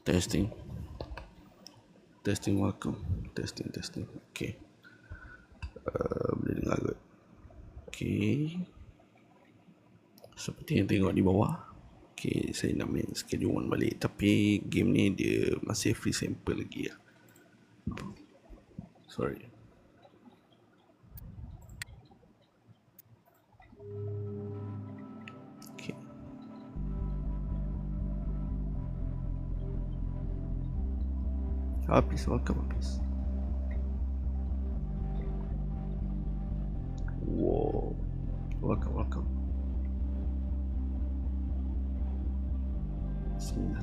Testing. Testing, welcome. Testing. Okay. Boleh dengar kot. Okay. Seperti yang tengok di bawah. Okay, saya nak main schedule 1 balik. Tapi game ni dia masih free sample lagi ya. Sorry. Okay. Hafiz, welcome Hafiz. Wow. Welcome. Bismillah,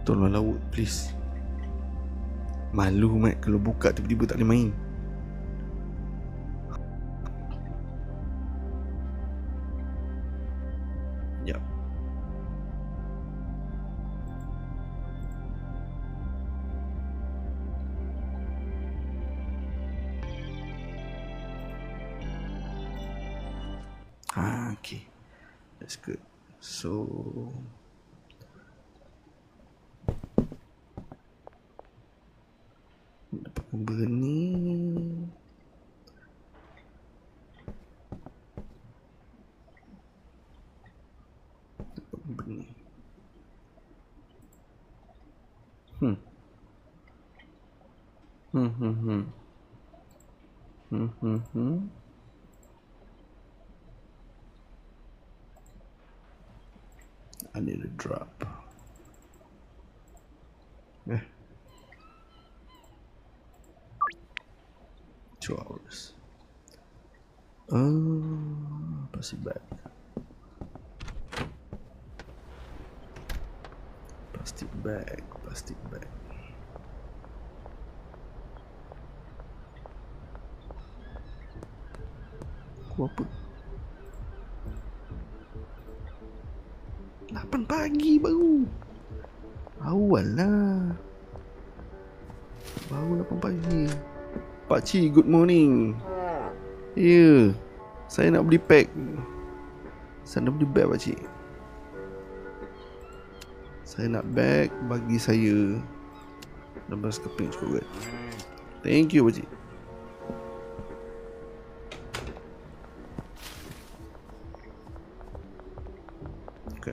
tolonglah work please. Malu mat kalau buka tiba-tiba tak boleh main. Yap. Okay. That's good. So dapat gambar ni. Dapat gambar ni. I need a drop. 2 hours. Plastic bag. Aku apa? 8 pagi baru. Awal lah. Baru 8 pagi. Pakcik, good morning. Ya, saya nak beli pack. Saya nak beli bag pakcik. Saya nak bag bagi saya. Nombor keping cukup kan. Thank you pakcik. Okay.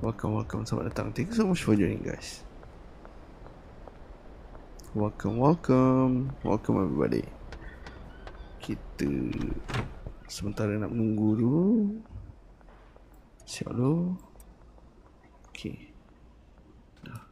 Welcome, selamat datang. Thank you so much for joining guys. Welcome everybody. Kita sementara nak menunggu dulu. Siap dulu. Okay. Dah.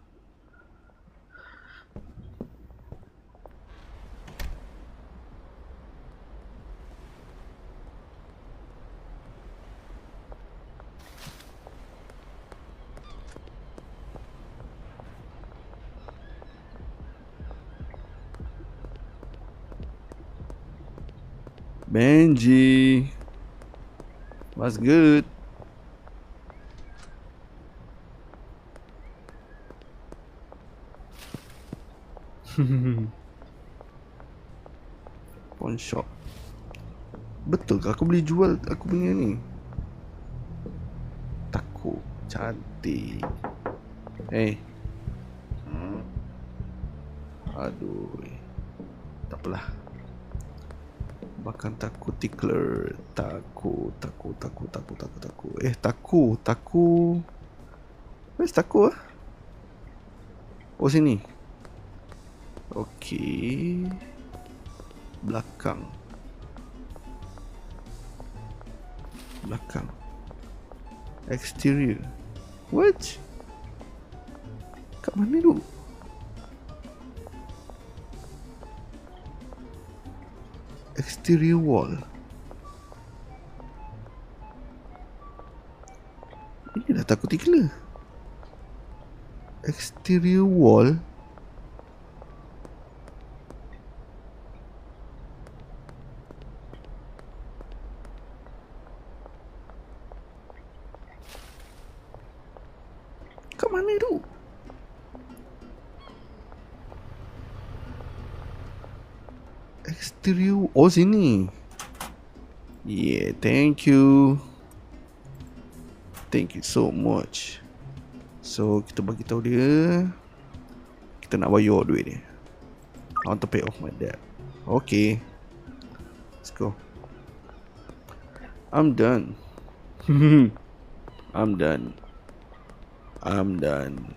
Benji, what's good? Pawn shop. Betul ke aku boleh jual aku punya ni? Takut cantik. Aduh. Tak apalah. Makan taku tickler. Taku. Taku. Where's taku ah? Oh sini. Okay. Belakang. Exterior. What? Kat mana tu? Exterior wall. Ini dah takut tickler. Exterior wall. Kat mana tu? Exterior. Oh sini. Yeah, thank you. Thank you so much. So kita bagi tahu dia kita nak bayar duit dia. I want to pay off my debt. Okay, let's go. I'm done. I'm done. I'm done.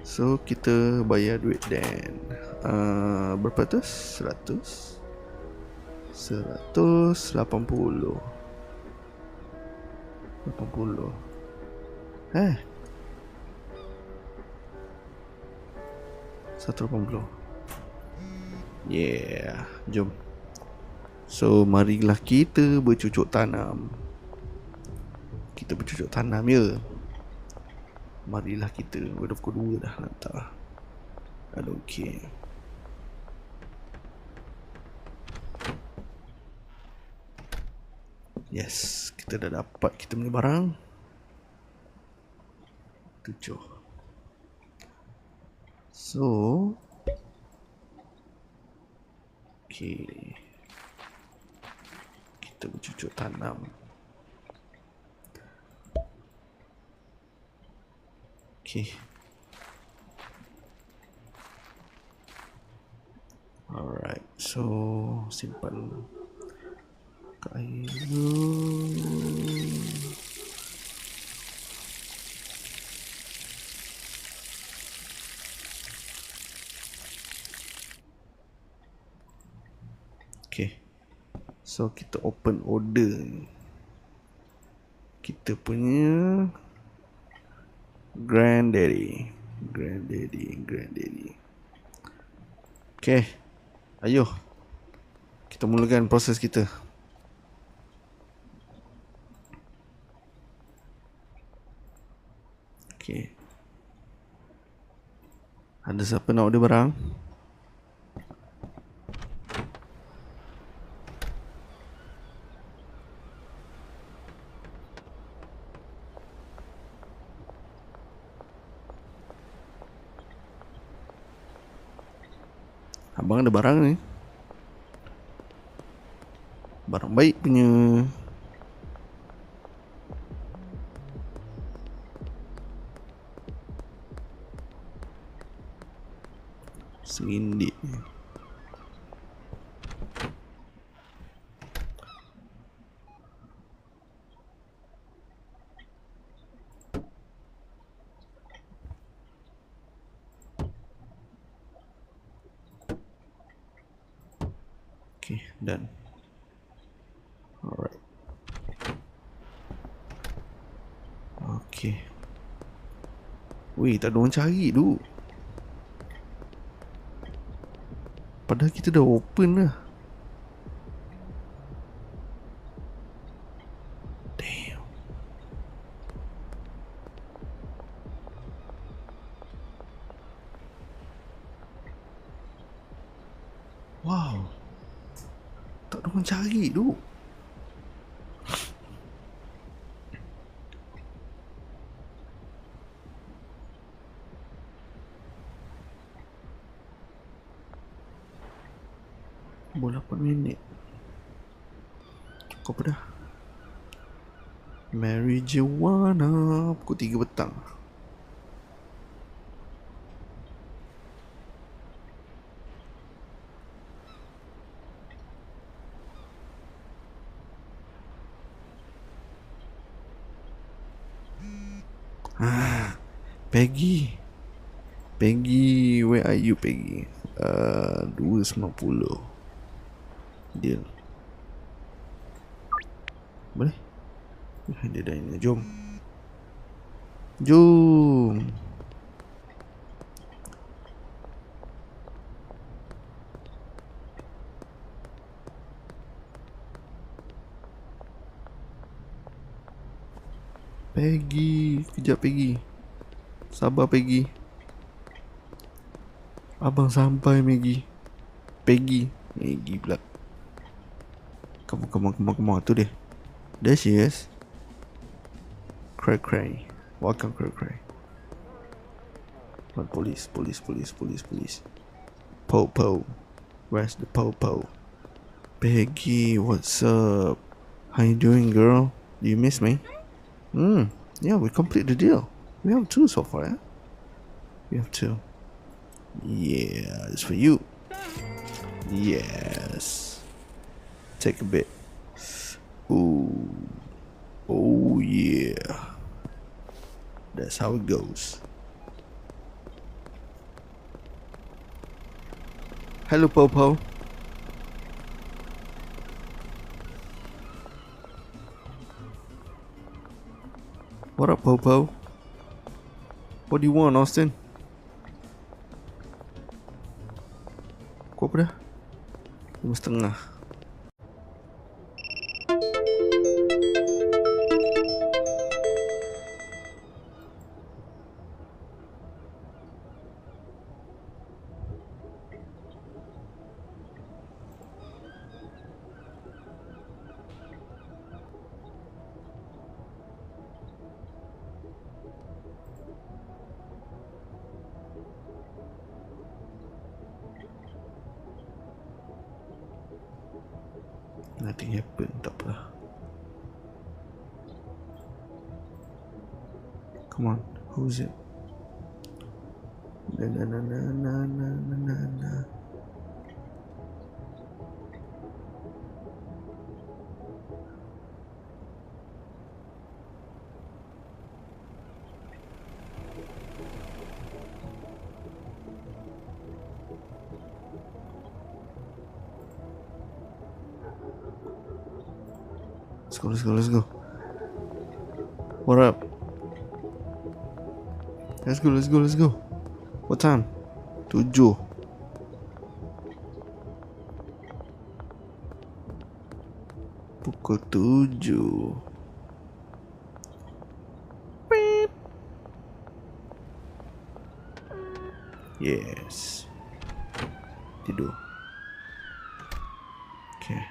So kita bayar duit dan berapa tu? 100 180 80 180. Yeah, jom. So marilah kita bercucuk tanam. Kita bercucuk tanam ya. Marilah kita. Dah pukul 2 dah hantar. I don't care. Yes, kita dah dapat kita punya barang. 7. So okay, kita bercucuk tanam. Okay. Alright, so simpan kayu. Okay, so kita open order. Kita punya Granddaddy. Okay, ayo kita mulakan proses kita. Okay, ada siapa nak order barang? Abang ada barang ni, barang baik punya. Serindik. Okay, done. Alright. Okay. Weh, tak ada orang cari tu. Padahal kita dah open dah. Damn. Wow, tak ada orang cari tu. Bola 8 minit. Kau apa dah? Marijuana. Pukul 3 petang. Peggy, where are you Peggy? 2.90 deal. Boleh? Dia dah ini. Jom. Peggy, kejap Peggy. Sabar Peggy. Abang sampai Maggie. Peggy pula. Come on. Tu dia. There she is. Cray. Welcome Cray. Police. Po. Where's the po? Peggy, what's up? How you doing, girl? Do you miss me? Yeah, we complete the deal. We have 2 so far, yeah? We have 2. Yeah, it's for you. Yes. Take a bit. Ooh. Oh, yeah. That's how it goes. Hello, Popo. What up, Popo? What do you want, Austin? Kau apa dah? 5:30. Nothing happened, tak apa. Come on, who's it? Na. Let's go. What up? Let's go. What time? 7. Pukul 7. Beep. Yes. Tidur. Okay.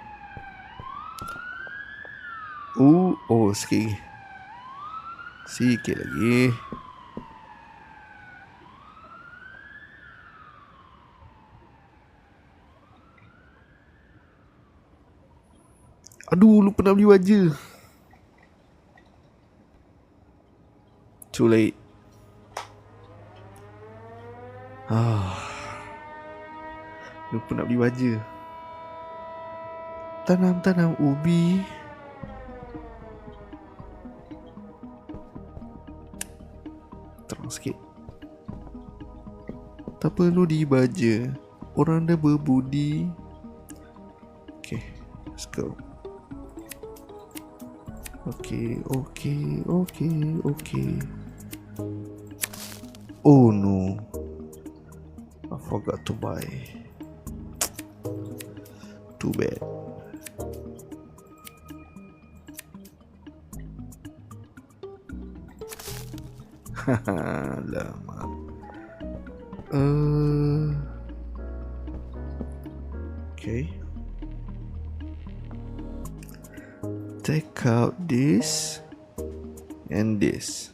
Oh, sikit lagi. Aduh, lupa nak beli baju. Too late. Lupa nak beli baju. Tanam ubi. Terang sikit. Tak perlu dibaja, orang dah berbudi. Okay, let's go. Okay. Oh no, I forgot to buy. Too bad. Lama. Okay. Take out this and this.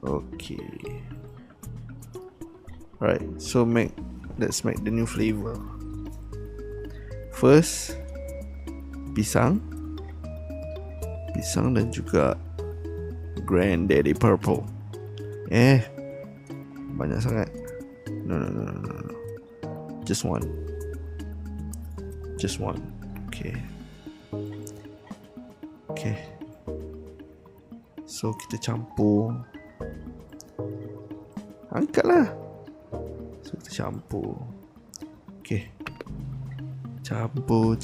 Okay. Right. So let's make the new flavor. First, pisang dan juga Granddaddy Purple. Banyak sangat. No. Just one. Okay. So kita campur. Angkatlah. So kita campur. Okay. Campur.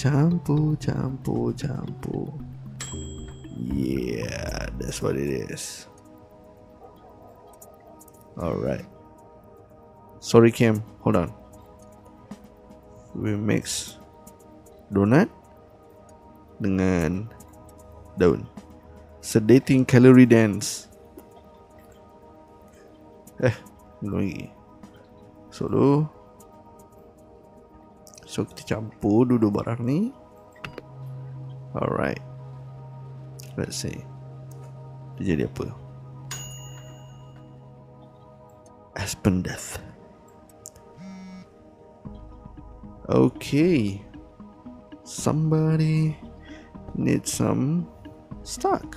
Yeah, that's what it is. Alright. Sorry, Kim. Hold on. We mix donut dengan daun. Sedating calorie dance. Belum lagi. So kita campur dua barang ni. Alright. Let's see dia jadi apa. Aspen death. Okay. Somebody needs some stock.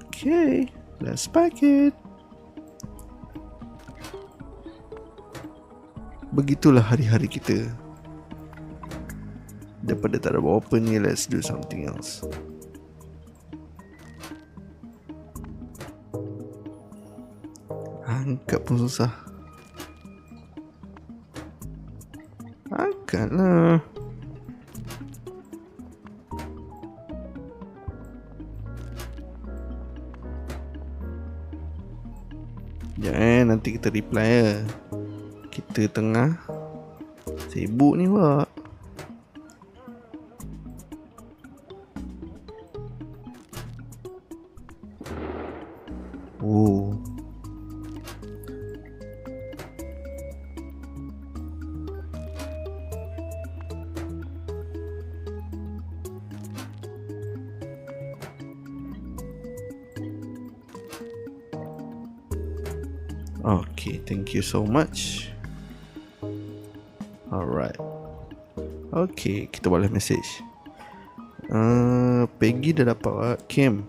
Okay, let's pack it. Begitulah hari-hari kita. Daripada tak ada apa-apa ni, let's do something else. Angkat pun susah. Angkatlah. Jangan nanti kita reply ya. Kita tengah sibuk ni pak. Oh. Okay, thank you so much. Alright. Okay, kita balas message. Peggy dah dapat Kim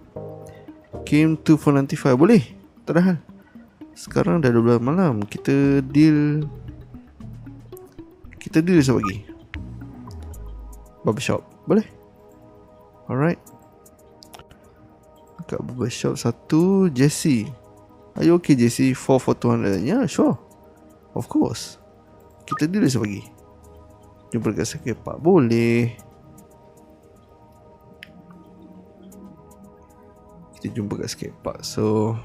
2495. Boleh? Tak ada hal. Sekarang dah 12 malam. Kita deal esok pagi. Barbershop. Boleh? Alright. Kat barbershop satu, Jessie. Are you okay Jessie? 4 for 200. Yeah, sure. Of course. Kita deal esok pagi. Jumpa dekat Sakit Park. Boleh. Kita jumpa kat Skate Park. So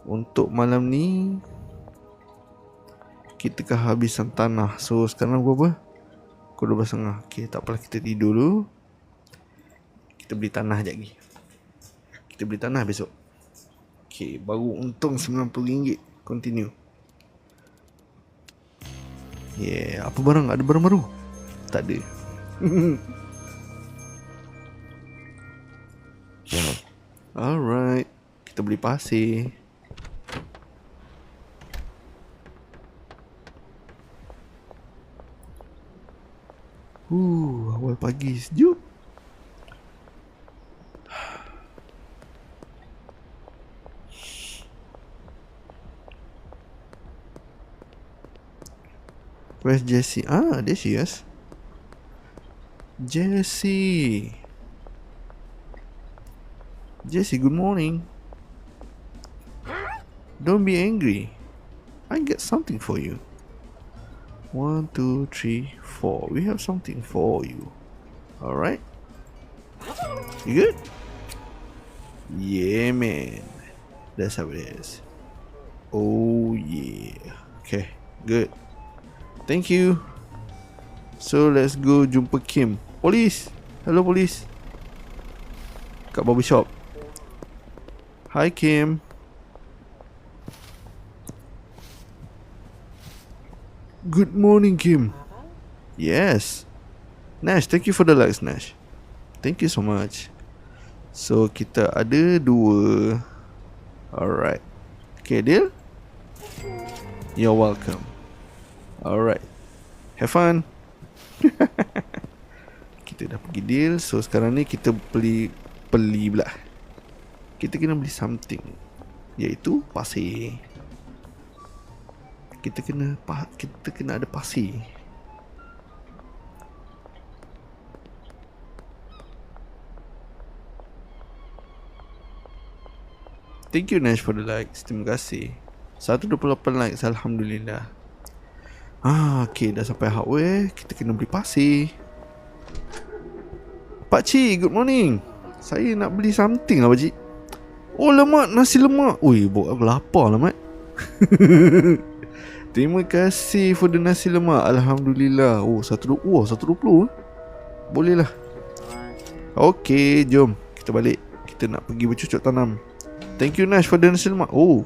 untuk malam ni kita kehabisan tanah. So sekarang pukul apa? Pukul 12.30. Okay, tak apalah, kita tidur dulu. Kita beli tanah sekejap lagi. Kita beli tanah besok. Okay, baru untung RM90. Continue. Yeah, apa barang? Ada barang baru? Tak ada. Alright, kita beli pasir. Awal pagi sejuk. Where's Jessie? Ah, there she is. Jessie, good morning. Don't be angry. I get something for you. 1, 2, 3, 4. We have something for you. Alright. You good? Yeah, man. That's how it is. Oh, yeah. Okay, good. Thank you. So, let's go jumpa Kim. Police. Hello, police. Kat barbershop. Hi, Kim. Good morning, Kim. Yes. Nash, thank you for the likes, Nash. Thank you so much. So, kita ada 2. Alright. Okay, deal? You're welcome. Alright. Have fun. Kita dah pergi deal. So, sekarang ni kita beli pula. Kita kena beli something, iaitu pasir. Kita kena ada pasir. Thank you Nash for the likes. Terima kasih. 128 likes, alhamdulillah. Okay, dah sampai hardware. Kita kena beli pasir. Pakcik, good morning. Saya nak beli something lah pakcik. Oh lemak, nasi lemak. Ui, buat aku lapar lah mat. Terima kasih for the nasi lemak. Alhamdulillah. Oh, 120 boleh lah. Okay, jom kita balik. Kita nak pergi bercucuk tanam. Thank you Nash for the nasi lemak. Oh,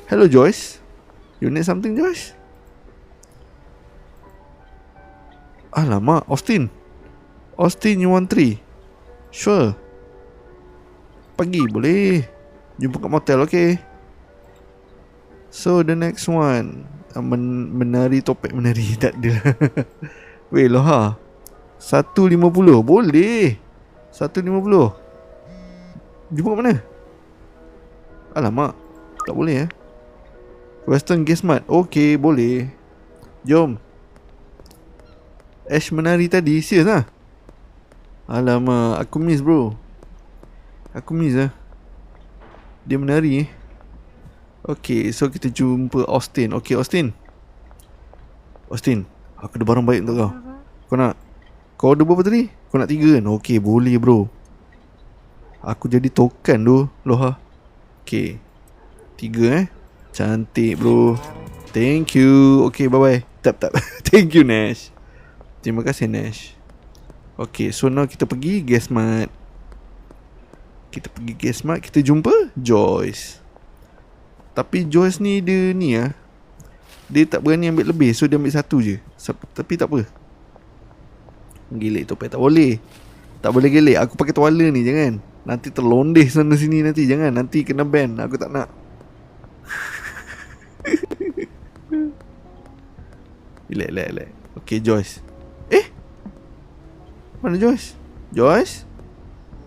hello Joyce. You need something Joyce? Alamak, Austin, you want 3? Sure. Pagi boleh. Jumpa kat motel, okay? So the next one, menari topeng menari. Tak ada. Weh Loha, 150. Boleh 150. Jumpa kat mana? Alamak, tak boleh Western Gas Mart. Okay, boleh. Jom. Ash menari tadi, serius lah. Alamak, aku miss bro. Aku miss dia menari Okay, so kita jumpa Austin. Okay Austin, aku ada barang baik untuk kau. Kau nak? Kau ada berapa tadi? Kau nak 3 kan? Okay, boleh bro. Aku jadi token tu Loha. Okay, 3 cantik bro. Thank you. Okay, bye bye. Tap. Thank you Nash. Terima kasih Nash. Okay, so now kita pergi Gasmart. Kita jumpa Joyce. Tapi Joyce ni dia ni dia tak berani ambil lebih, so dia ambil 1 je. Tapi tak apa. Gelik topeng tak boleh. Tak boleh gelik. Aku pakai tuala ni, jangan. Nanti terlondeh sana sini nanti. Jangan, nanti kena ban. Aku tak nak. Relax. Okay Joyce. Mana Joyce?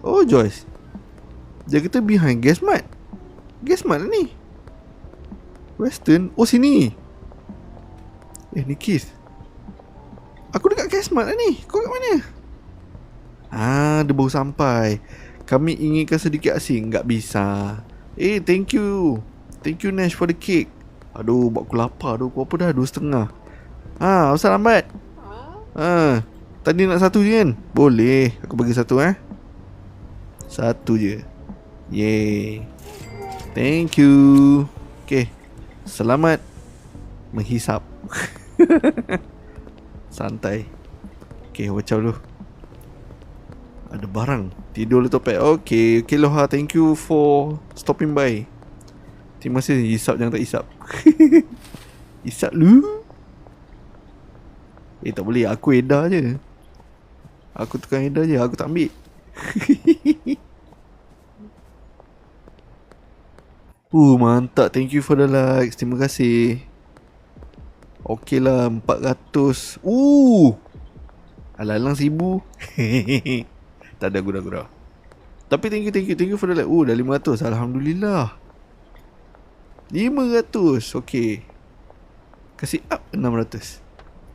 Oh Joyce, dia kata behind Gasmart ni. Western. Oh sini. Ni Keith. Aku dekat Gasmart lah ni. Kau kat mana? Dia baru sampai. Kami inginkan sedikit asing. Tak bisa. Thank you Nash for the cake. Aduh, buat aku lapar tu. Kau apa dah 2.5. Asal lambat. Tadi nak 1 je kan? Boleh, aku bagi 1 1 je. Yay. Thank you. Okay, selamat menghisap. Santai. Okay, wacau dulu. Ada barang. Tidur lu topek. Okay Loha, thank you for stopping by. Terima kasih. Hisap jangan tak hisap. Hisap lu. Tak boleh. Aku edar je. Aku tukang edar je. Aku tak ambil. Mantap. Thank you for the likes. Terima kasih. Okay lah, 400. Alang-alang 1000. Tak ada, gurau. Tapi thank you for the like. Dah 500. Alhamdulillah. 500. Okay, kasih up 600.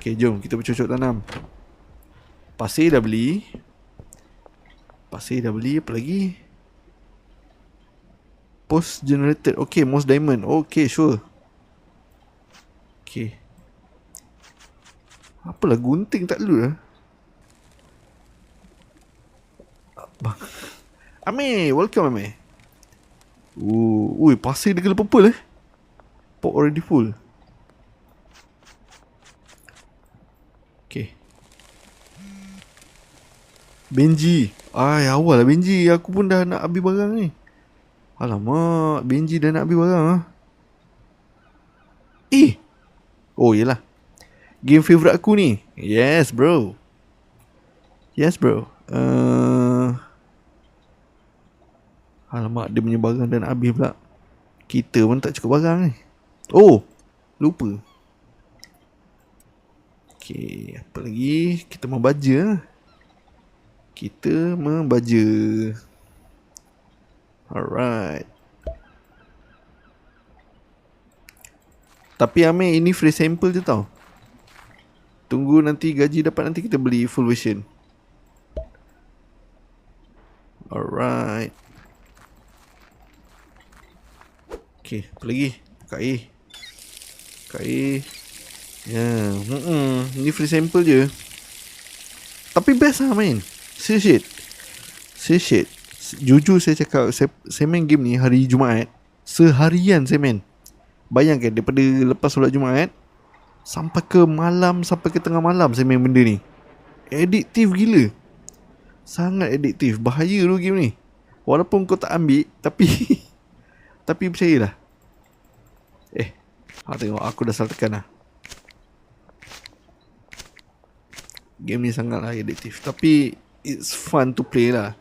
Okay, jom kita bercocok tanam. Pasir dah beli. Apa lagi? Post generated. Okay, most diamond. Okay, sure. Okay. Apalah, gunting tak dulu lah. Bang Amir, welcome Amir. Pasir dia kena purple Pot already full. Okay. Benji. Awal lah Benji. Aku pun dah nak habis barang ni. Alamak, Benji dah nak habis barang Oh yelah, game favourite aku ni. Yes bro. Alamak, dia punya barang dah nak habis pula. Kita pun tak cukup barang ni. Lupa. Okay, apa lagi? Kita membaca. Alright. Tapi Amir, ini free sample je tau. Tunggu nanti gaji dapat, nanti kita beli full version. Alright. Okay, apa lagi? KA. Ya, ini free sample je. Tapi best lah main. Serious shit. Jujur saya cakap, saya main game ni hari Jumaat. Seharian saya main. Bayangkan, daripada lepas solat Jumaat sampai ke tengah malam saya main benda ni. Addiktif gila. Sangat addiktif. Bahaya tu game ni. Walaupun kau tak ambil, tapi percayalah. Tengok, aku dah salah tekan lah. Game ni sangatlah addiktif. Tapi it's fun to play lah.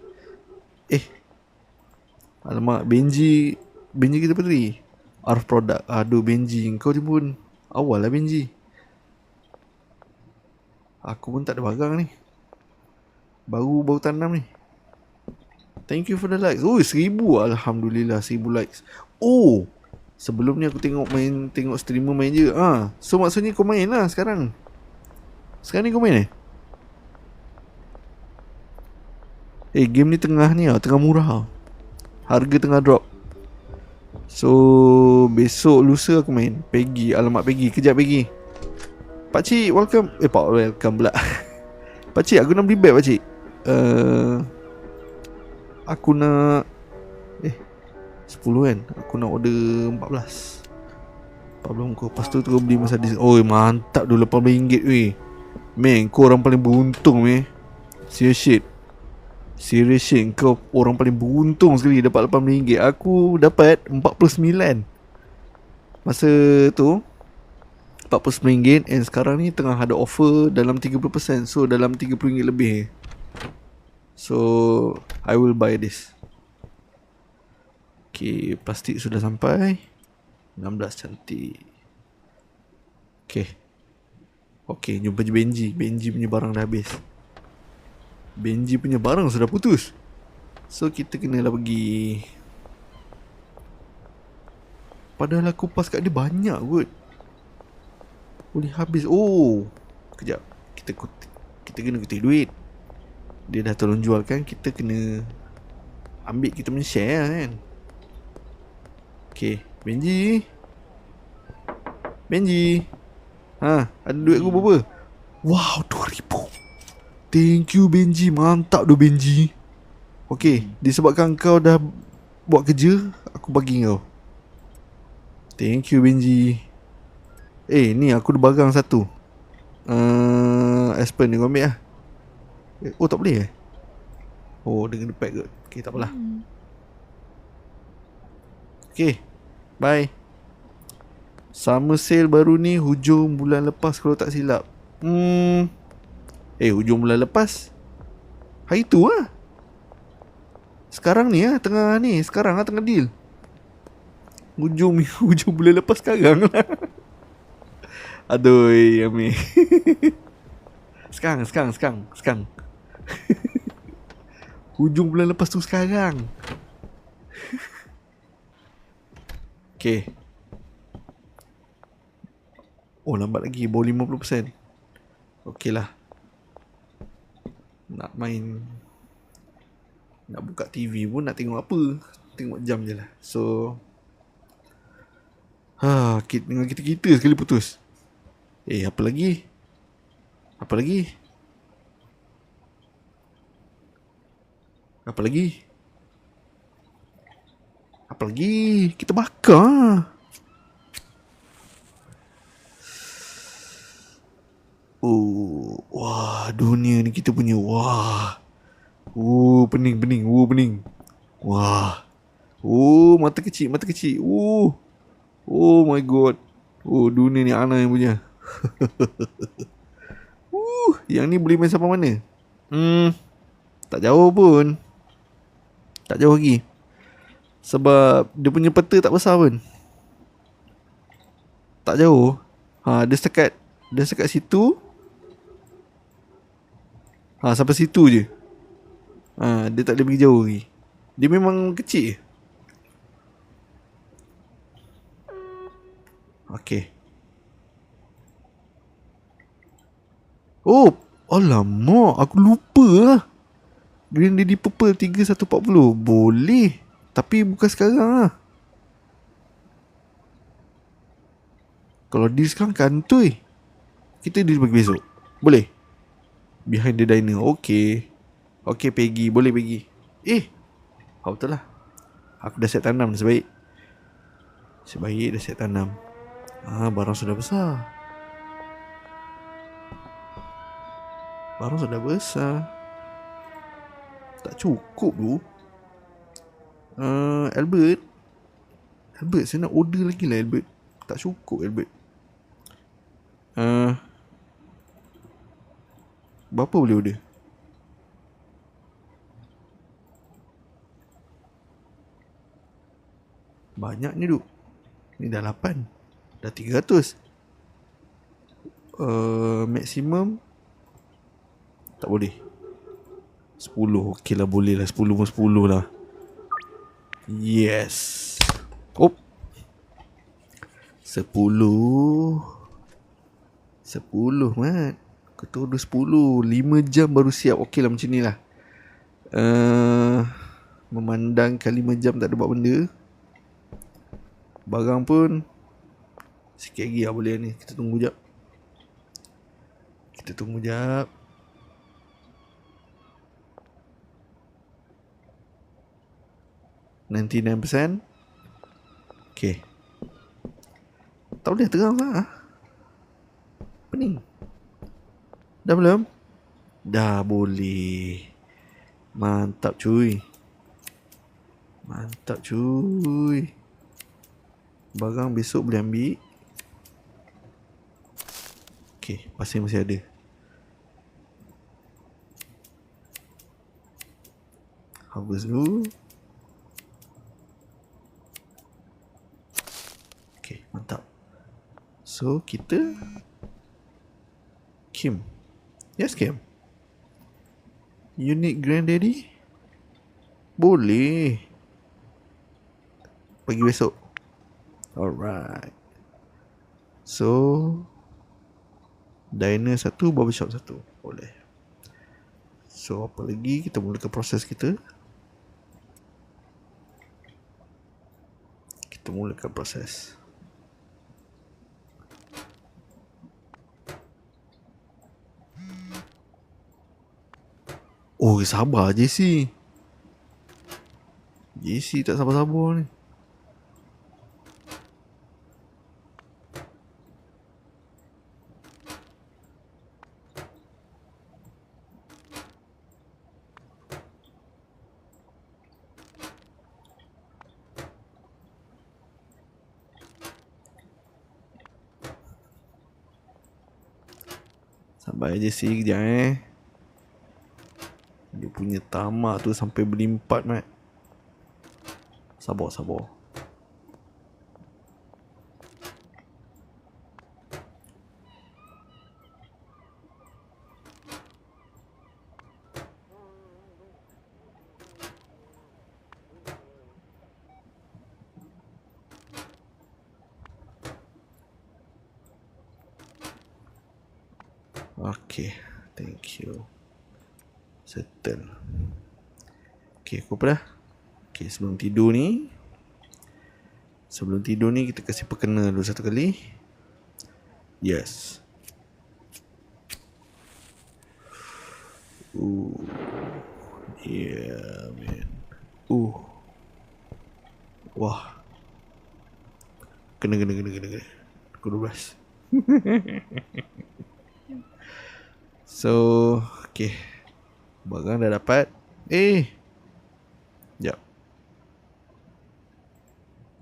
Alamak, Benji kita apa tadi? Arf product. Aduh Benji, kau ni pun awal lah Benji. Aku pun tak ada bagang ni. Baru tanam ni. Thank you for the likes. Oh 1000. Alhamdulillah 1000 likes. Oh, sebelum ni aku tengok streamer main je. So maksudnya kau main lah sekarang. Sekarang ni kau main game ni tengah murah. Harga tengah drop. So besok lusa aku main. Peggy, alamak Peggy, kejap Peggy. Pakcik welcome. Pak welcome pula. Pakcik aku nak beli beg pakcik. Aku nak 10 kan. Aku nak order 14 kau. Lepas tu beli masa dis. Oh mantap tu RM18 weh. Man, kau orang paling beruntung weh. Serious shit, kau orang paling beruntung sekali dapat RM18. Aku dapat 49 masa tu, RM49. And sekarang ni tengah ada offer dalam 30%. So dalam RM30 lebih. So I will buy this. Okay, plastik sudah sampai. 16 cantik. Okay, jumpa je Benji. Benji punya barang dah habis. Benji punya barang sudah putus. So kita kenalah pergi. Padahal aku pas kat dia banyak kot. Boleh habis. Oh, kejap. Kita kena kutip duit. Dia dah tolong jual kan, kita kena ambil, kita punya share lah kan. Okay, Benji. Ada duit aku berapa? Wow, 2000. Thank you Benji. Mantap tu Benji. Okay, disebabkan kau dah buat kerja, aku bagi kau. Thank you Benji. Ni aku ada bagang satu. Aspen ni kau ambil lah. Oh tak boleh Oh dengan pack kot. Okay, tak apalah. Okay, bye. Summer sale baru ni hujung bulan lepas kalau tak silap. Hujung bulan lepas, hari tu lah. Sekarang ni lah tengah deal. Hujung bulan lepas sekarang lah. Aduh Ami. Sekarang hujung bulan lepas tu sekarang. Okay. Oh lambat lagi, bawah 50%. Okay lah. Nak buka TV pun nak tengok apa. Tengok jam je lah. So dengan kita sekali putus. Apa lagi? Kita bakar. Wah, dunia ni kita punya. Wah. Pening. Wah. Mata kecil. Oh my god. Dunia ni Ana yang punya. Yang ni boleh main sampai mana? Tak jauh pun. Tak jauh lagi. Sebab dia punya peta tak besar pun. Tak jauh. Dia sekat situ. Sampai situ je. Dia tak boleh pergi jauh lagi. Dia memang kecil. Okay. Oh, alamak, aku lupa lah. Green Lady Purple 3140. Boleh, tapi bukan sekarang lah. Kalau deal sekarang kantoi. Kita deal bagi besok. Boleh? Behind the diner. Okay, Peggy. Boleh Peggy. Betul lah. Aku dah set tanam sebaik dah set tanam. Barang sudah besar. Tak cukup tu. Albert, saya nak order lagi lah Albert. Tak cukup Albert. Berapa boleh order? Banyaknya tu. Ni dah 8. Dah 300. Maksimum tak boleh. 10. Okey lah, boleh lah. 10 pun 10 lah. Yes. Oh, 10. 10 mat. Kau tahu 10. 5 jam baru siap. Okey lah, macam ni lah. Memandangkan 5 jam tak ada buat benda. Barang pun sikit lagi lah boleh ni. Kita tunggu jap. 99%. Okay. Tak boleh terang lah. Pening. Dah belum? Dah boleh. Mantap cuy. Barang besok boleh ambil. Okay, pasir masih ada. Harvest dulu. Okay, mantap. So, kita Kim. Yes, Kim. Unique Granddaddy? Boleh. Pagi besok. Alright. So, diner 1, barbershop 1. Boleh. So, apa lagi? Kita mulakan proses kita. Oh, sabar JC. JC tak sabar-sabar ni. Sabar JC kejap Dia punya tamak tu sampai berlimpah, mat. Sabar. Okay, thank you. Settle. Okay, aku apa dah? Okay, sebelum tidur ni kita kasih perkena dulu satu kali. Yes. Yeah, man. Wah. Kena. Pukul 12. So, okay. Barang dah dapat. Sekejap.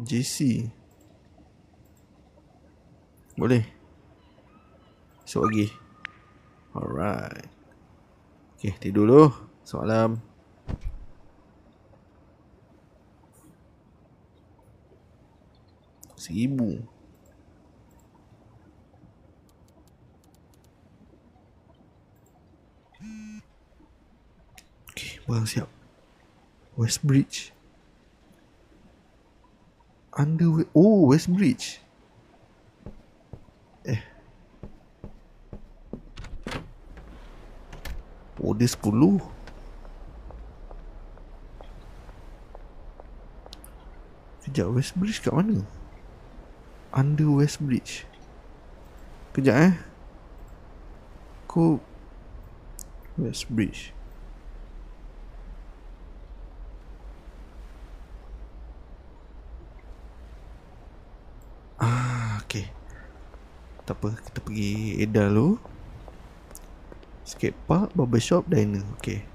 JC. Boleh. Esok lagi. Alright. Okay, tidur dulu. Selamat malam. RM1,000. Okay, barang siap. West Bridge. West Bridge. Dia 10. Kejap, West Bridge kat mana? Under West Bridge. Kejap West Bridge. Okay. Tak apa, kita pergi Eda dulu. Skate park, barbershop, diner. Okay.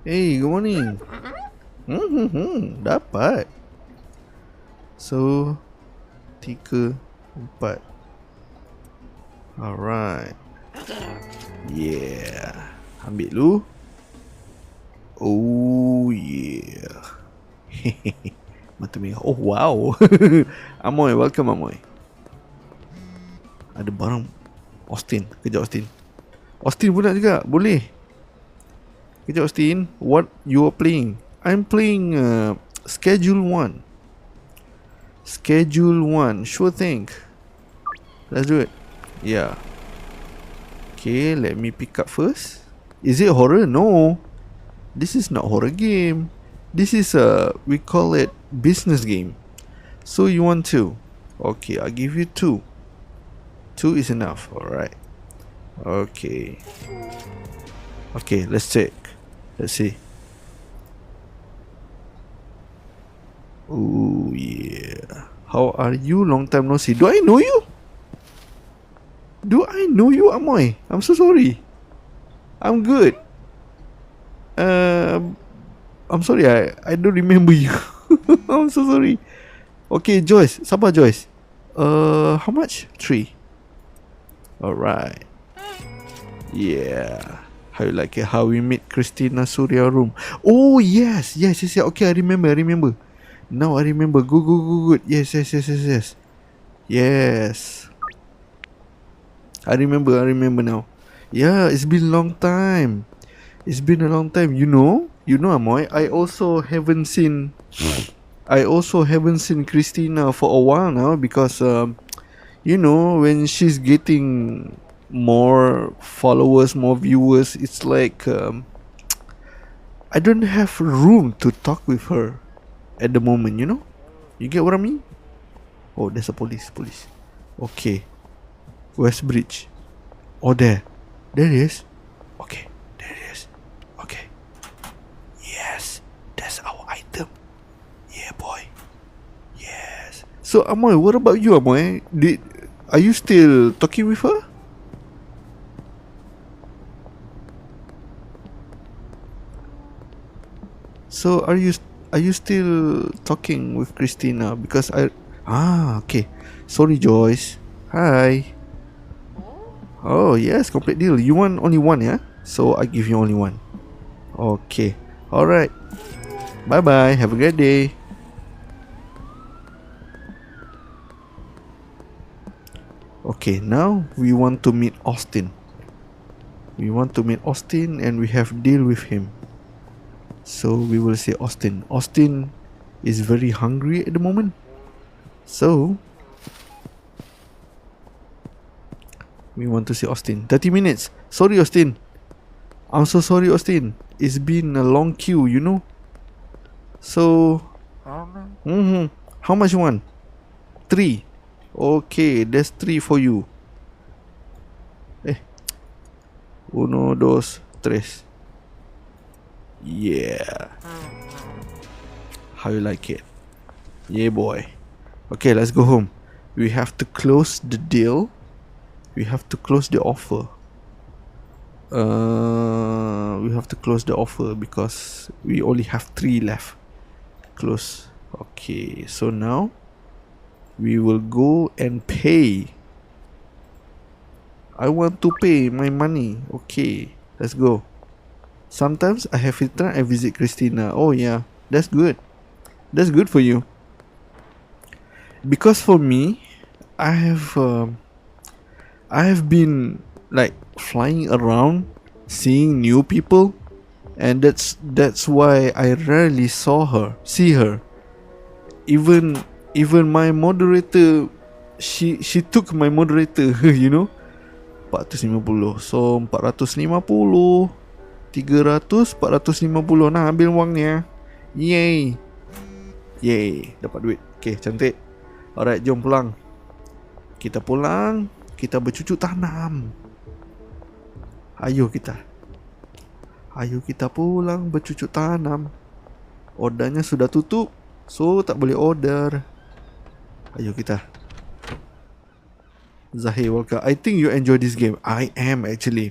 Hey, good morning. Dapat. So, 3 4. Alright. Yeah. Ambil dulu. Oh yeah. Mata merah. Oh wow. Amoy, welcome Amoy. Ada barang Austin. Kejap Austin. Austin pula juga. Boleh. Kejap Austin. What you are playing? I'm playing Schedule 1. Schedule 1. Sure thing. Let's do it. Yeah. Okay, let me pick up first. Is it horror? No. This is not horror game. This is we call it business game. So you want 2? Okay, I'll give you 2. 2 is enough. Alright. Okay. Okay, let's check. Let's see. Oh yeah. How are you? Long time no see. Do I know you? Do I know you, Amoy? I'm so sorry. I'm good. I'm sorry, I don't remember you. I'm so sorry. Okay, Joyce. Sabar, Joyce. How much? 3. Alright. Yeah. How you like it? How we meet Christina Surya room. Oh, yes. Yes. Okay, I remember. Now I remember. Good. Yes. Yes. I remember now. Yeah, it's been a long time. You know, Amoy, I also haven't seen Christina for a while now because when she's getting more followers, more viewers, it's like I don't have room to talk with her at the moment, you know? You get what I mean? Oh, there's a police. Okay. West Bridge. Oh, there it is. Okay, there it is. Okay. Yes, that's our item. Yeah, boy. Yes. So, Amoy, what about you, Amoy? Are you still talking with her? So, are you still talking with Christina? Because okay. Sorry, Joyce. Hi. Oh, yes, complete deal. You want only 1, yeah? So, I give you only 1. Okay. Alright. Bye-bye. Have a great day. Okay, now we want to meet Austin. And we have deal with him. So, we will say Austin. Austin is very hungry at the moment. So, we want to see Austin. 30 minutes. Sorry, Austin. I'm so sorry, Austin. It's been a long queue, you know. So, how much you want? 3. Okay, that's 3 for you. 1, 2, 3. Yeah. How you like it? Yeah, boy. Okay, let's go home. We have to close the deal. We have to close the offer. We have to close the offer because we only have 3 left. Close. Okay, so now we will go and pay. I want to pay my money. Okay, let's go. Sometimes I have time I visit Christina. Oh yeah, that's good. That's good for you. Because for me, I have been like flying around, seeing new people, and that's why I rarely see her. Even my moderator, she took my moderator, you know. 450. So 450, 300, 450. Nah, ambil wangnya. Yay, dapat duit. Okay, cantik. Alright, jom pulang. Kita pulang. Kita bercucuk tanam. Ayo kita pulang bercucuk tanam. Ordernya sudah tutup, so tak boleh order. Ayo kita. Zahir, welcome. I think you enjoy this game. I am actually.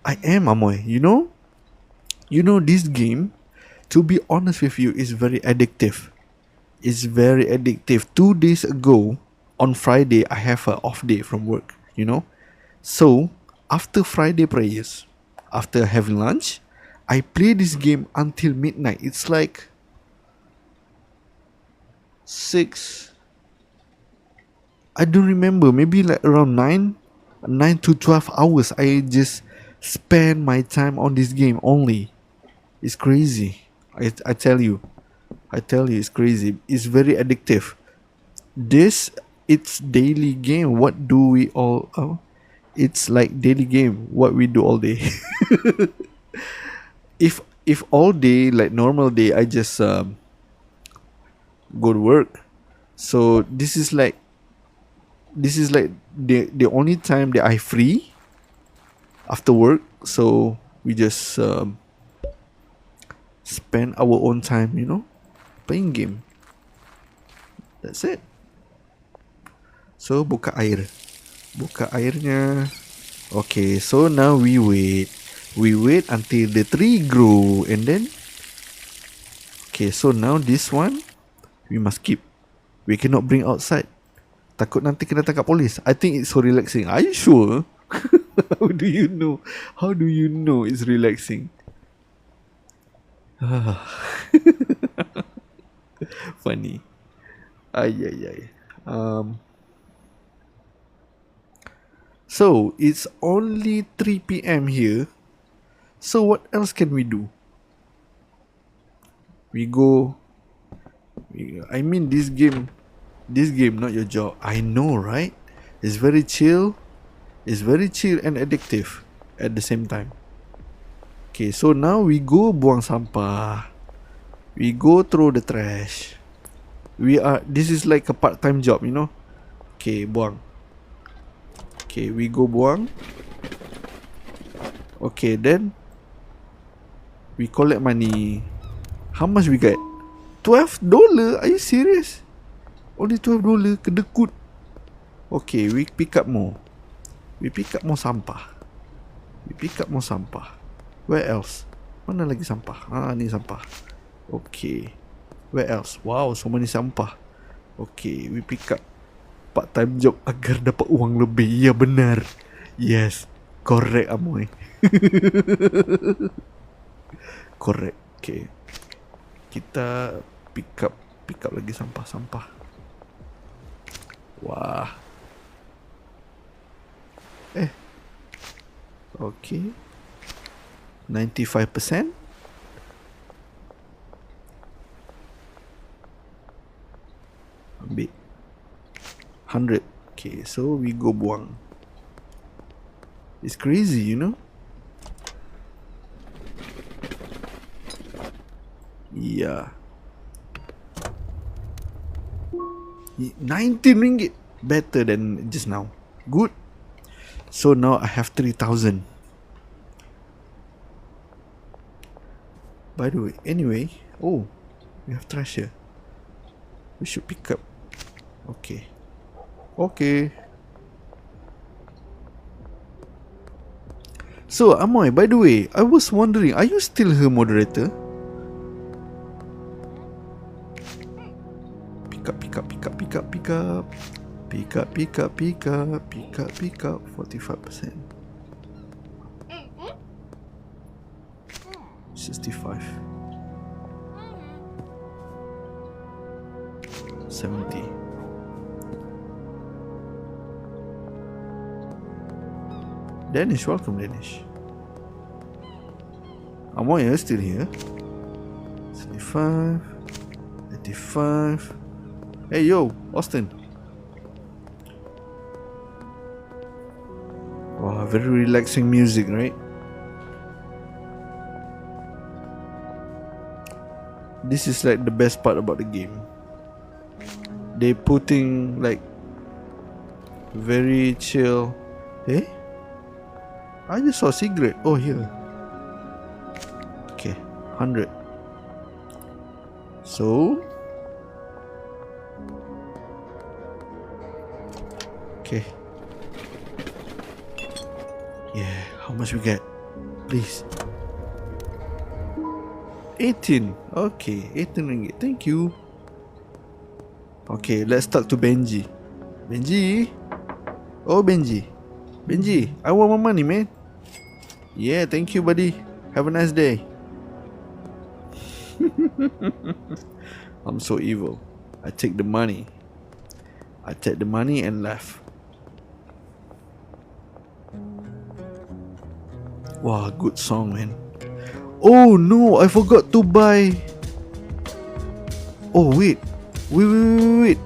Amoy. You know this game, to be honest with you, is very addictive. It's very addictive. 2 days ago, on Friday I have a off day from work, you know. So after Friday prayers, after having lunch, I play this game until midnight. It's like 6, I don't remember, maybe like around 9 to 12 hours. I just spend my time on this game only. It's crazy. I tell you. It's crazy. It's very addictive. This, it's daily game. What do we all it's like daily game what we do all day. If all day like normal day I just go to work. So this is like the only time that I free after work. So we just spend our own time, you know, playing game. That's it. So buka airnya. Okay, so now we wait until the tree grow, and then okay, so now this one we must keep. We cannot bring outside. Takut nanti kena tangkap polis. I think it's so relaxing. Are you sure? How do you know? How do you know it's relaxing? Funny. Ay. So it's only 3 p.m. here. So what else can we do? I mean this game, not your job. I know, right? It's very chill. It's very chill and addictive at the same time. Okay, so now we go buang sampah. We go throw the trash. This is like a part-time job, you know. Okay, buang. Okay, we go buang. Okay, then we collect money. How much we get? $12? Are you serious? Only $12? Kedekut. Okay, we pick up more. sampah. Where else? Mana lagi sampah? Ni sampah. Okay. Where else? Wow, so many sampah. Okay, we pick up part-time job agar dapat uang lebih. Ya, benar. Yes. Correct, Amoy. Correct. Okay. Kita pick up lagi sampah. Wah. Okay. 95%. Ambil 100. Okay, so we go buang. It's crazy, you know. Yeah. RM19. Better than just now. Good. So now I have 3,000. By the way, anyway, oh, we have trash here. We should pick up. Okay. So Amoy, by the way, I was wondering, are you still her moderator? Pick up. 45%. 65. 70. Danish, welcome Danish. Amoy, you're still here. 75. 85. Hey yo, Austin. Wow, very relaxing music, right? This is like the best part about the game. They putting like very chill. Hey? I just saw a cigarette. Oh, here. Okay, 100. So okay. Yeah, how much we get? Please. 18. Okay, RM18. Thank you. Okay, let's talk to Benji. Benji. Oh, Benji. Benji, I want my money, man. Yeah, thank you, buddy. Have a nice day. I'm so evil. I take the money. And left. Wow, good song, man. Oh no, I forgot to buy. Oh wait. Wait.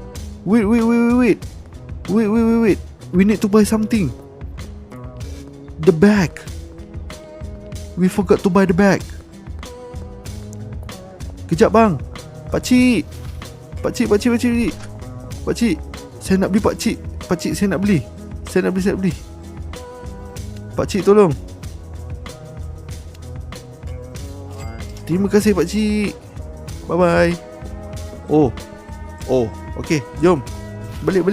We need to buy something. The bag. We forgot to buy the bag. Kejap bang. Pakcik. Pakcik, saya nak beli pakcik. Pakcik, saya nak beli. Pakcik, tolong. Terima kasih pakcik. Bye bye. Oh. Okay, jom. Balik.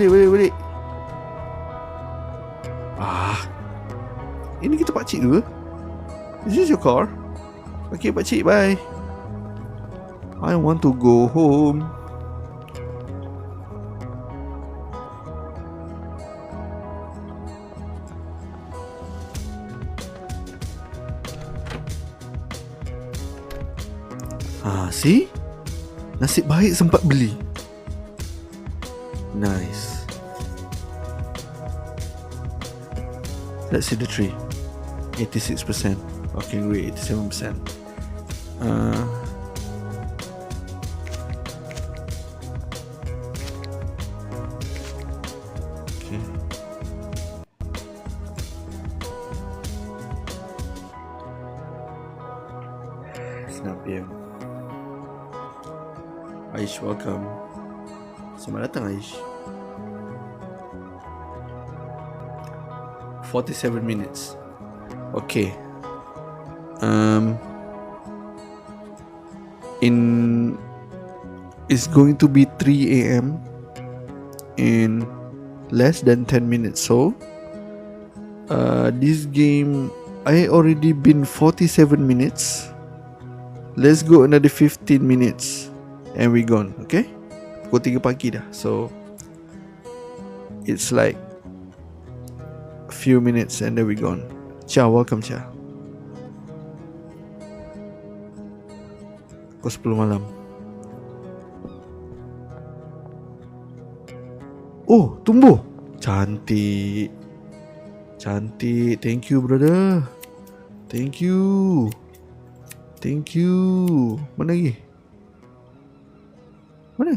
Ini kita pakcik ke? Is this your car? Okay pakcik, bye. I want to go home. See? Nasib baik sempat beli. Nice. Let's see the tree. 86%. Okay, great. 87%. Okay. 9 PM. Aish, welcome. Selamat datang, Aish. 47 minutes. Okay. It's going to be 3 AM in less than 10 minutes. So, this game, I already been 47 minutes. Let's go another 15 minutes. And we gone, okay? Pukul 3 pagi dah. So it's like a few minutes and then we gone. Cha, welcome Cha. Pukul 10 malam. Oh, tumbuh. Cantik. Thank you, brother. Thank you. Mana lagi? Mana?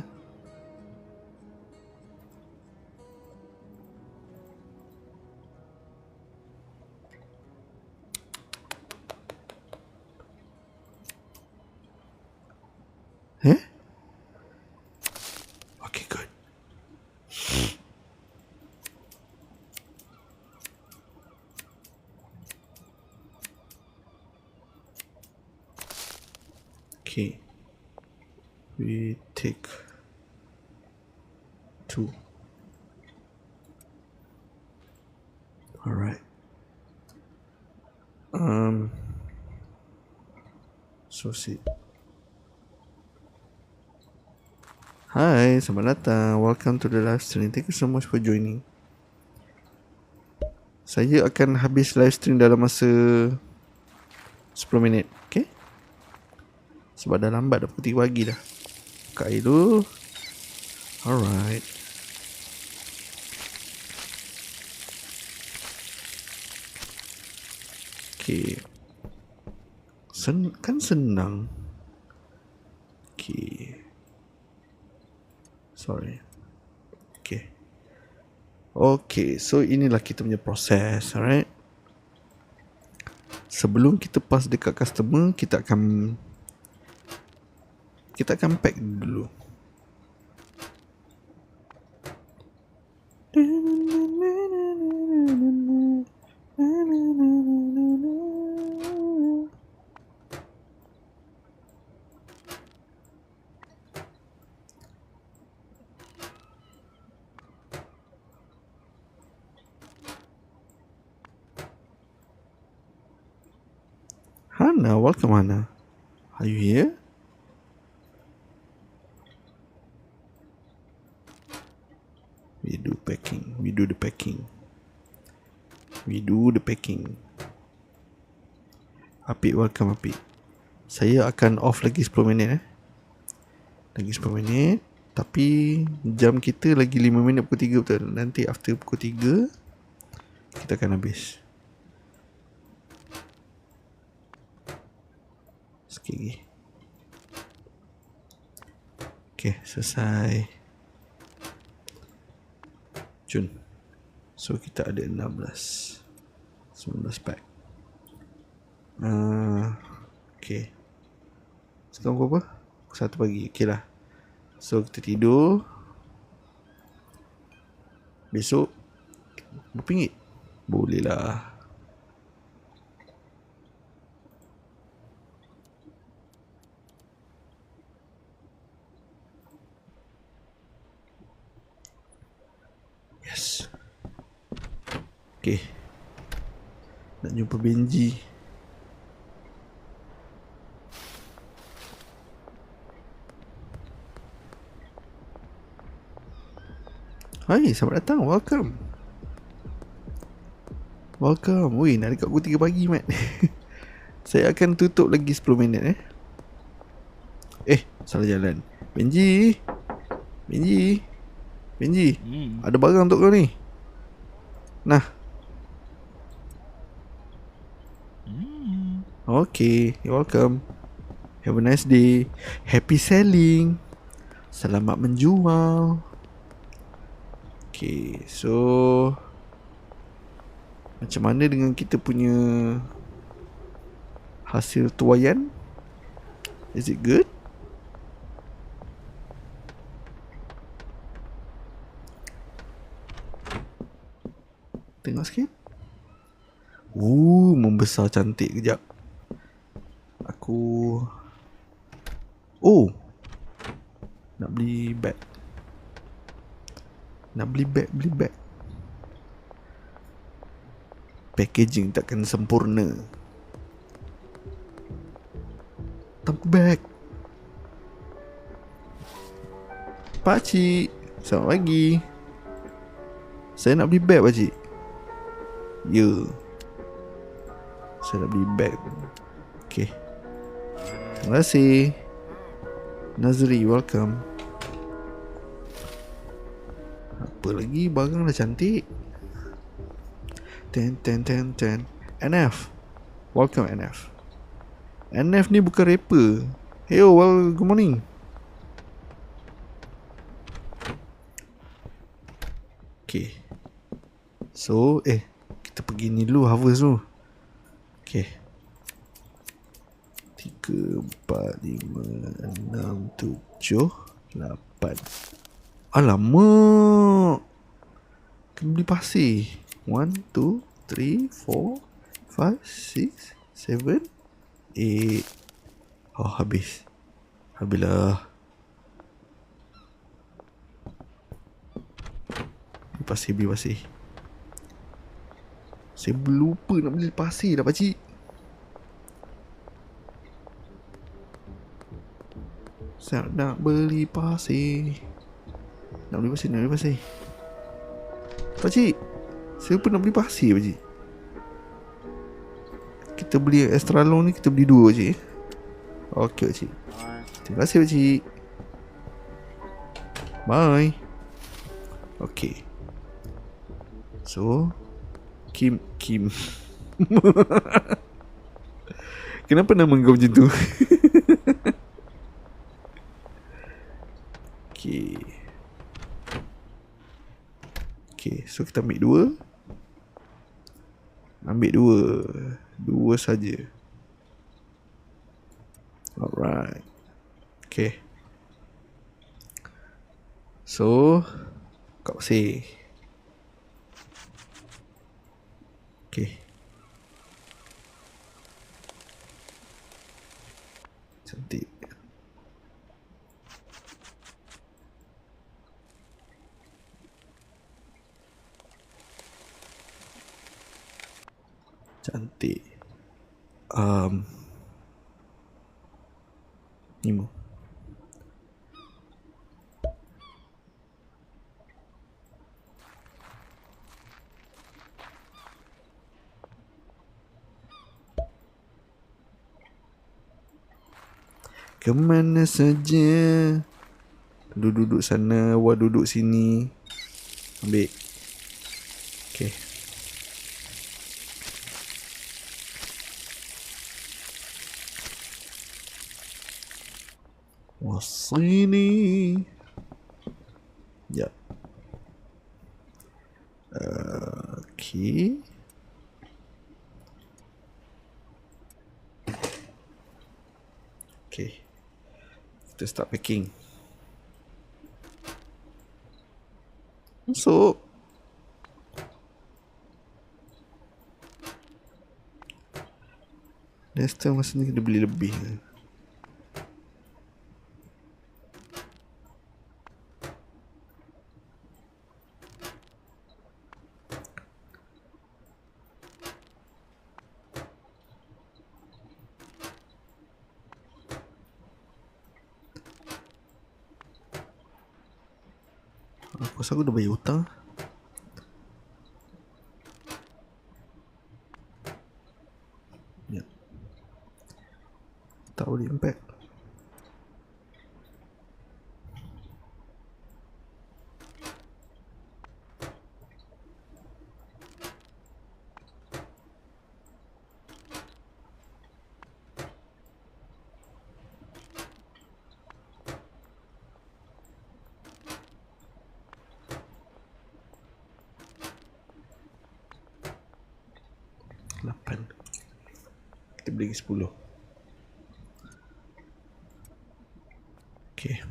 Okay, good. Okay. We take 2. Alright. So see. Hi, selamat datang. Welcome to the live stream. Thank you so much for joining. Saya akan habis live stream dalam masa 10 minit. Okay? Sebab dah lambat dah, pukul 3 pagi dah. Buka air dulu. Alright. Okay. Kan senang. Okay. Sorry. Okay, so inilah kita punya proses, alright. Sebelum kita pass dekat customer, kita akan pack dulu. Hannah, welcome Hannah. Are you here? We do packing. We do the packing. We do the packing. Apik, welcome Apik. Saya akan off lagi 10 minit Lagi 10 minit. Tapi jam kita lagi 5 minit pukul 3 betul. Nanti after pukul 3 kita akan habis. Sikit lagi. Okay, selesai. Jun. So kita ada 19 pack. Okay. Sekarang pukul apa? Pukul 1 pagi. Okay lah. So kita tidur. Besok RM5. Boleh lah. Yes. Okay. Nak jumpa Benji. Hai, selamat datang. Welcome. Welcome. Weh, nak dekat pukul 3 pagi, Mat. Saya akan tutup lagi 10 minit salah jalan. Benji. Ada barang untuk kau ni. Nah. Okay, you're welcome. Have a nice day. Happy selling. Selamat menjual. Okay, so macam mana dengan kita punya hasil tuaian? Is it good? Tengok sikit. Membesar cantik. Kejap. Aku nak beli bag. Packaging takkan sempurna tanpa bag. Pakcik, selamat pagi. Saya nak beli bag, pakcik. Ya, saya nak beli bag. Okay, terima kasih Nazri, welcome. Apa lagi? Barang dah cantik. 10. NF, welcome NF. NF ni bukan rapper. Hey, well, good morning. Okay. So, kita pergi ni dulu, harvest dulu. Okay. 3, 4, 5, 6, 7, 8. Alamak, kena beli pasir. 1, 2, 3, 4, 5, 6, 7, 8. Habislah. Beli pasir. Saya lupa nak beli pasir dah, pakcik. Saya nak beli pasir. Pakcik, saya pun nak beli pasir, pakcik. Kita beli extra long ni, kita beli 2, pakcik. Okey, pakcik. Terima kasih, pakcik. Bye. Okay. So Kim kenapa nama kau macam tu? Okay, so kita ambil 2 saja. Alright. Okay, so kau say. Okay, cantik. Nemo. Kemana saja. Duduk sana, awak duduk sini. Ambil. Okay. Sini. Ya. Okay. Okay. Kita start packing. Masuk. Next time masa ni kita beli lebih. Aku rasa aku dah bayar hutang. Ya. Tak boleh impact. Kita beli 10. Okay.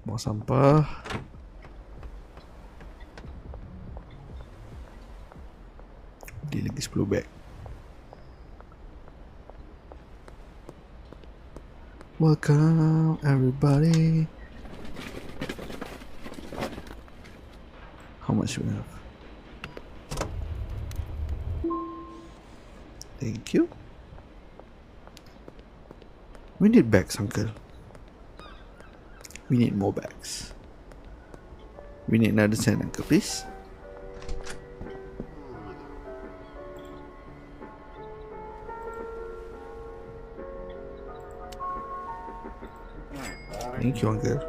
Buang sampah. Beli lagi 10 beg. Welcome everybody. How much we have? Thank you. We need bags, uncle. We need more bags. We need another 10, uncle, please. Thank you, uncle.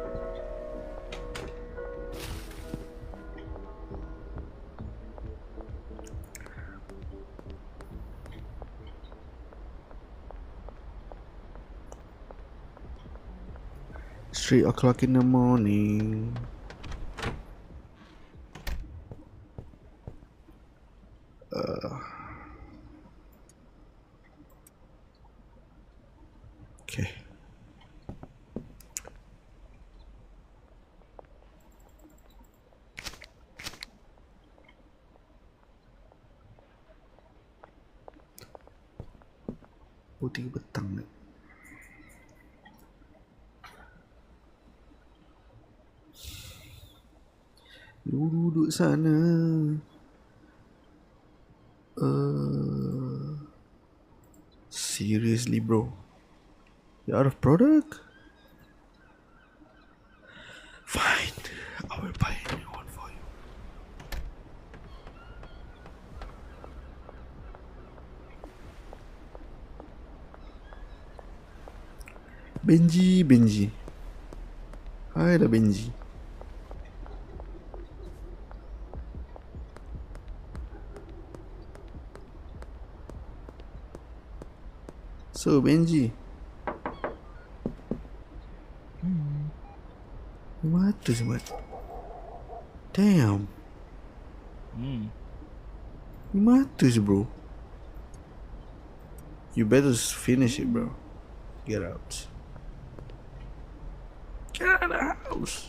It's 3 o'clock in the morning. Okay. Putih petang ni. Duduk sana. Seriously, bro? You're out of product? Fine. I will buy a new one for you. Benji. Hai dah Benji. So Benji. Mata semua. Damn. Mata je, bro. You better finish it, bro. Get out. Get out of the house.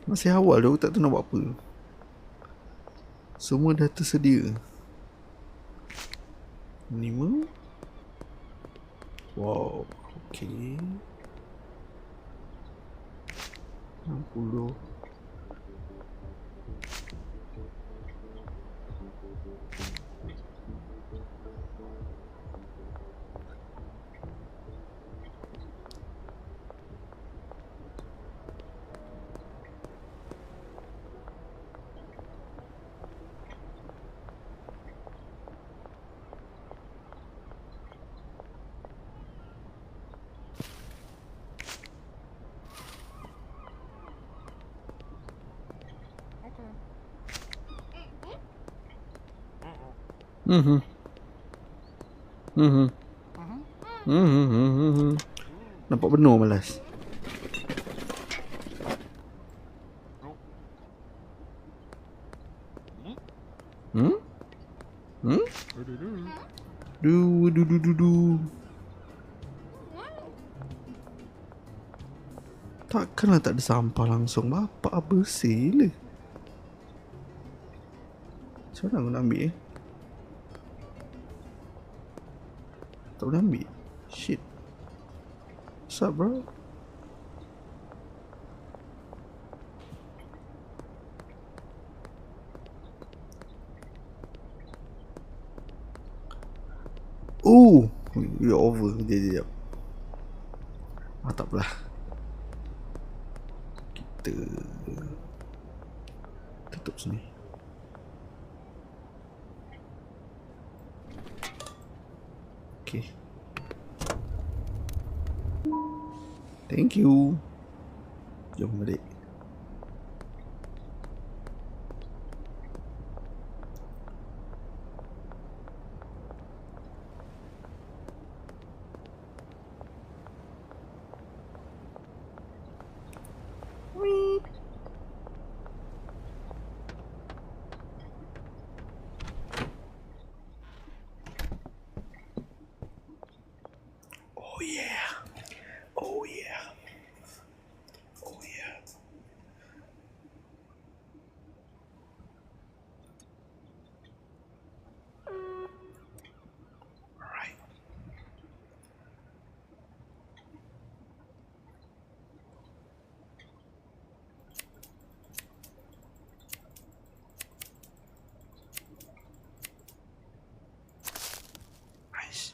Masih awal tu, aku tak tahu nak buat apa. Semua dah tersedia. 5. Wow. Okay. 60. Mhm. Mhm. Mhm. Nampak penuh malas. Hmm? Hmm? Du. Takkanlah tak ada sampah langsung. Bapak bersih le. Macam mana aku nak ambil Tak boleh ambil. Shit. What's up, bro? Oh, you're over. Sekejap. Tak apalah. Kita tutup sini. Okay. Thank you. Jom balik. Oh yeah. Oh yeah. Oh yeah. Alright. Nice.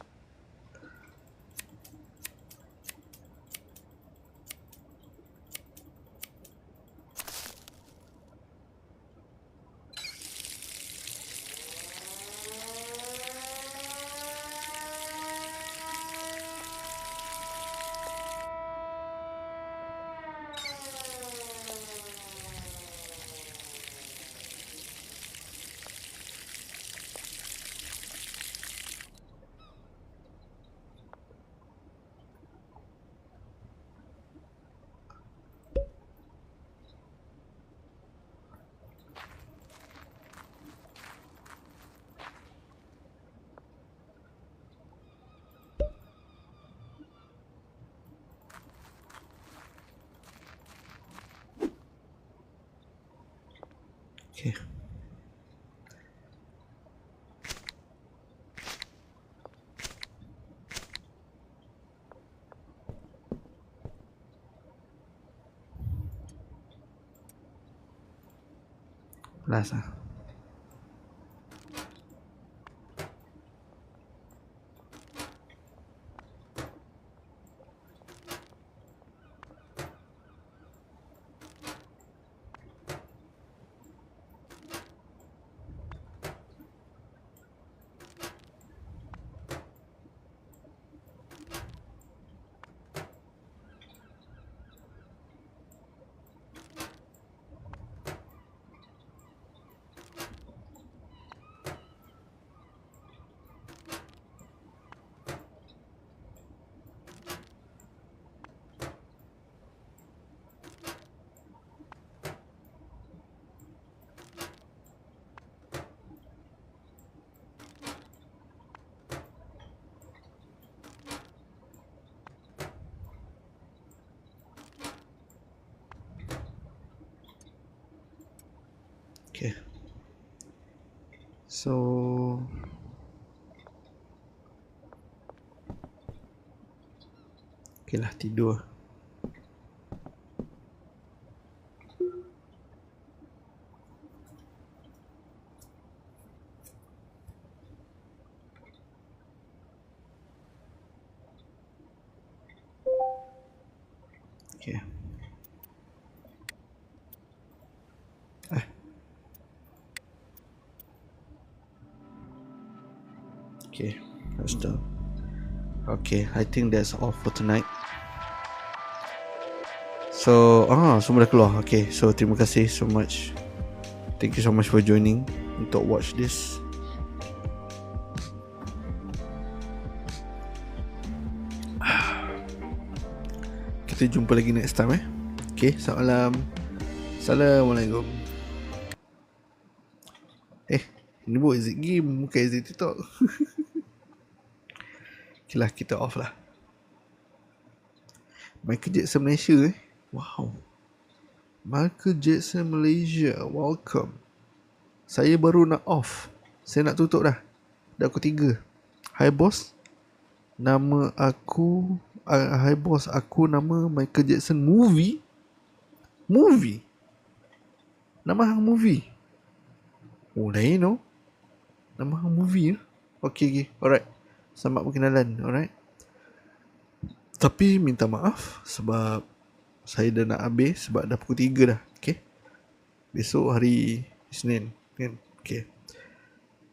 Okay. Last lah. Okay. So okay lah, tidur. Okay. Okay, that's done. Okay, I think that's all for tonight. So, semua dah keluar. Okay, so terima kasih so much. Thank you so much for joining untuk watch this. kita jumpa lagi next time Okay, selamat malam. Assalamualaikum. Ini buat exit game, bukan exit TikTok. Okay lah, kita off lah. Michael Jackson Malaysia Wow. Michael Jackson Malaysia, welcome. Saya baru nak off. Saya nak tutup dah. Dah pukul 3. Hi boss. Nama aku Hi boss, aku nama Michael Jackson Movie. Nama hang movie. Oh, lain no. Nama hang movie Okay. Alright. Selamat perkenalan. Alright. Tapi minta maaf sebab saya dah nak habis sebab dah pukul 3 dah. Okay. Besok hari Isnin kan. Okay.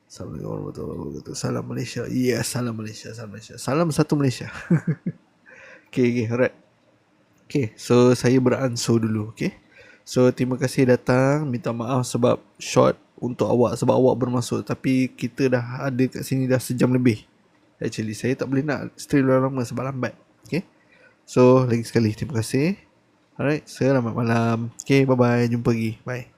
Assalamualaikum warahmatullahi wabarakatuh. Salam Malaysia. Yes, salam Malaysia. Salam satu Malaysia. Okay. Alright. Okay. So saya beransur dulu. Okay. So terima kasih datang. Minta maaf sebab short untuk awak sebab awak bermaksud, tapi kita dah ada kat sini dah sejam lebih. Actually saya tak boleh nak stay lama sebab lambat. Okay. So lagi sekali terima kasih. Alright, selamat malam. Okay, bye bye, jumpa lagi. Bye.